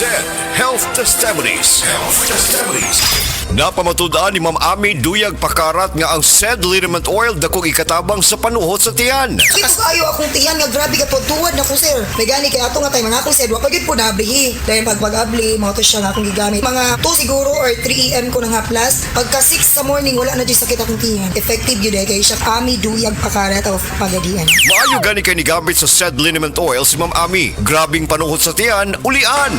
SED Health Testimonies. Napamatudaan ni Ma'am Ami duyag pakarat nga ang SED liniment oil dakong ikatabang sa panuhot sa tiyan. Ito kayo akong tiyan nga grabe ka tuwad na ko sir. May gani kay ato nga tayo mga akong SED. Wapagid po nablihi. Dahil pag-abli, mga to siya nga akong gigamit. Mga 2 siguro or 3 AM ko nang haplas. Pagka 6 sa morning, wala na dyan sakit akong tiyan. Effective yun kay siya Ami duyag pakarat of pagadian. Maayo gani kay ni gamit sa SED liniment oil si Ma'am Ami. Grabing panuhot sa tiyan, ulian.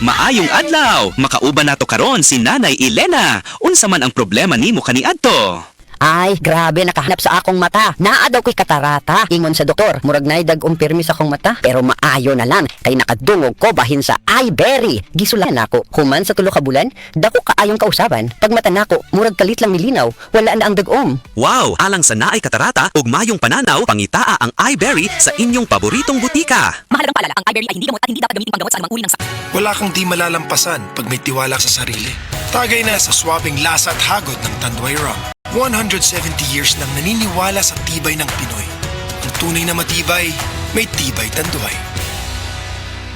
Maayong adlaw, makauban nato karon si Nanay Elena. Unsa man ang problema nimo kaniadto? Ay, grabe, nakahanap sa akong mata. Naa daw ko'y katarata. Ingon sa doktor, murag na'y dag-umpirmi sa akong mata. Pero maayo na lang, kay nakadungog ko bahin sa iBerry. Gisulan ako, human sa 3 ka bulan, dako kaayong kausaban. Pag mata nako, murag kalit lang milinaw, wala na ang dag-om. Wow, alang sa naay katarata ug mayong pananaw, pangitaa ang iBerry sa inyong paboritong butika. Mahalagang paalala, ang iBerry ay hindi gamot at hindi dapat gamitin panggamot sa anumang uri ng sakit. Wala kang di malalampasan pag may tiwala sa sarili. Tagay na sa swabing lasa at hagod ng Tanduay Rum. 170 years nang naniniwala sa tibay ng Pinoy. Ang tunay na matibay, may tibay Tanduay.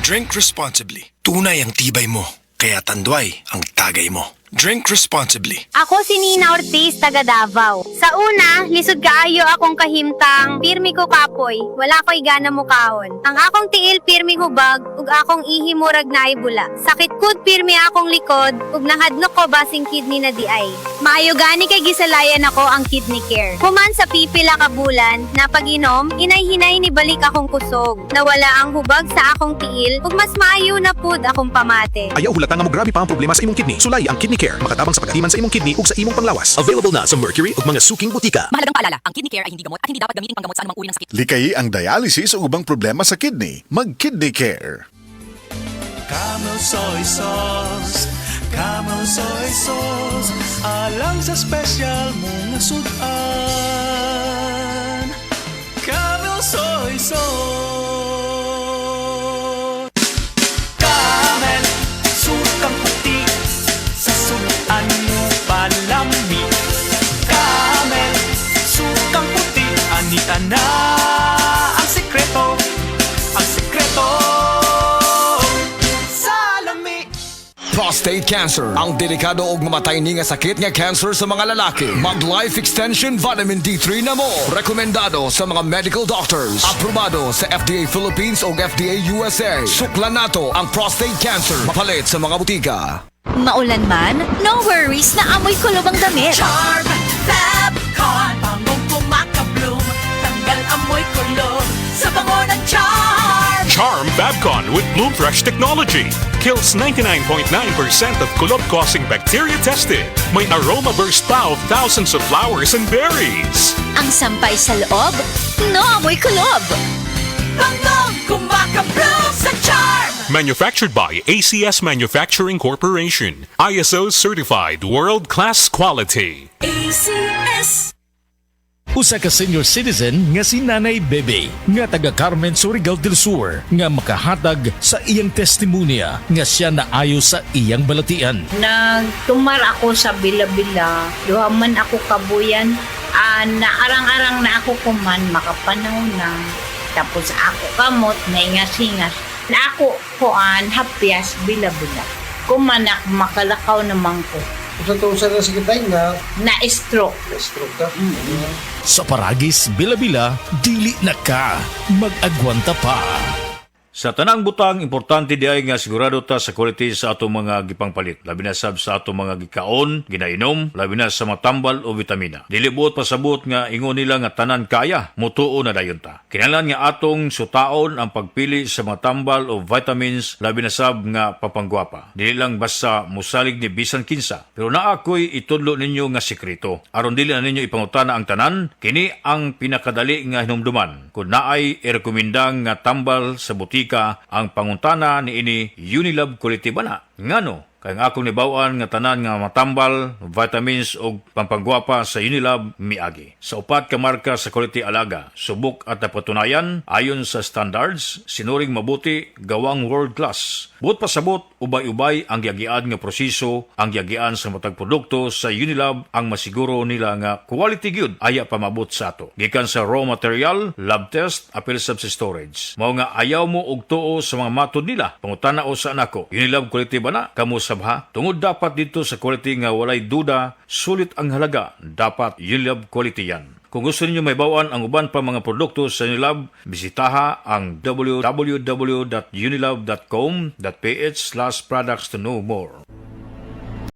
Drink responsibly. Tunay ang tibay mo, kaya Tanduay ang tagay mo. Drink responsibly. Ako si Nina Ortiz, taga Davao. Sa una, lisod kaayo akong kahimtang, pirmi ko kapoy, wala ko'y gana mukahon. Ang akong tiil pirmi hubag, ug akong ihi murag na bula. Sakit kud pirmi akong likod, ug nahadlok ko basing kidney na di ay. Maayo gani kay gisalayan ako ang kidney care. Human sa pipila ka bulan, na pag-inom, inay-hinay ni balik akong kusog. Nawala ang hubag sa akong tiil, ug mas maayo na pud akong pamate. Ayaw hulatan nga mo grabe pa ang problema sa imong kidney. Sulay ang Kidney Care, makatabang sa pagatiman sa imong kidney ug sa imong panglawas. Available na sa Mercury ug mga suking butika. Mahalagang paalala, ang kidney care ay hindi gamot at hindi dapat gamitin panggamot sa anumang uri ng sakit. Likayi ang dialysis o ubang problema sa kidney. Mag-Kidney Care. Camel soy sauce, Camel soy sauce, alang sa special mong sudan. Camel soy sauce. Camel, sukang puti, sa sudan mo palami. Camel, sukang puti, anita na ang sekreto, ang sekreto. Prostate cancer, ang delikado ug mamatay ni nga sakit nga cancer sa mga lalaki. Mag Life Extension Vitamin D3 na mo. Rekomendado sa mga medical doctors. Aprobado sa FDA Philippines ug FDA USA. Suklan nato ang prostate cancer. Mapalit sa mga butika. Maulan man, no worries na amoy kulob ang damit. Charm Fabcon, bangong kumakabloom, tanggal amoy kulob sa bango ng Charm. Charm Fabcon with Bloom Fresh technology kills 99.9% of kulob-causing bacteria tested. May aroma burst pa of thousands of flowers and berries. Ang sampay sa loob, no amoy kulob. Bangong kumakabloom sa Charm. Manufactured by ACS Manufacturing Corporation. ISO certified world-class quality. ACS. Usa ka senior citizen nga si Nanay Bebe nga taga Carmen Surigao del Sur nga makahatag sa iyang testimonya nga siya naayo sa iyang balatian. Nagtumar ako sa bila-bila, duha man ako kabuyan, naarang-arang na ako kuman makapanaw na. Tapos ako kamot na ingas-ingas. Na ako kuan hapyas bila-bila. Kumanak makalakaw naman ko. Sa sakitay nga na-stroke. Na-stroke ka? Sa Paragis, bila-bila, dili na ka. Mag-agwanta pa. Sa tanang butang, importante di ay nga sigurado ta sa quality sa atong mga gipangpalit. Labi na sab sa atong mga gikaon, ginainom, labi na sa matambal o vitamina. Dili buot pasabot nga ingon nila nga tanan kaya, mutuo na dayon ta. Kinahanglan nga atong sutaon ang pagpili sa matambal o vitamins, labi na sab nga papanggwapa. Dili lang basta musalig ni bisan kinsa. Pero naakoy itudlo ninyo nga sekreto. Aron dili na ninyo ipangutana ang tanan, kini ang pinakadali nga hinumduman. Kung naay irekomendang nga tambal sa butika ang panguntana ni ini Unilab Quality bana. Ngano? Kay ang akong nibawan nga tanan nga matambal, vitamins ug pampagwapa sa Unilab miagi. Sa upat ka marka sa quality alaga, subok at napatunayan ayon sa standards, sinuring mabuti, gawang world class. Buot pasabot, ubay-ubay ang yagian nga proseso, ang yagian sa matag produkto sa Unilab ang masiguro nila nga quality gyud aya pamabot sa ato. Gikan sa raw material, lab test, apil sab sa storage. Mao nga ayaw mo og tuo sa mga matod nila. Pangutana o sa nako, Unilab quality ba na? Kamo sabha? Tungod dapat dito sa quality nga walay duda, sulit ang halaga, dapat Unilab quality yan. Kung gusto ninyo may bawaan ang uban pa mga produkto sa Unilab, bisitaha ang www.unilab.com.ph/products to know more.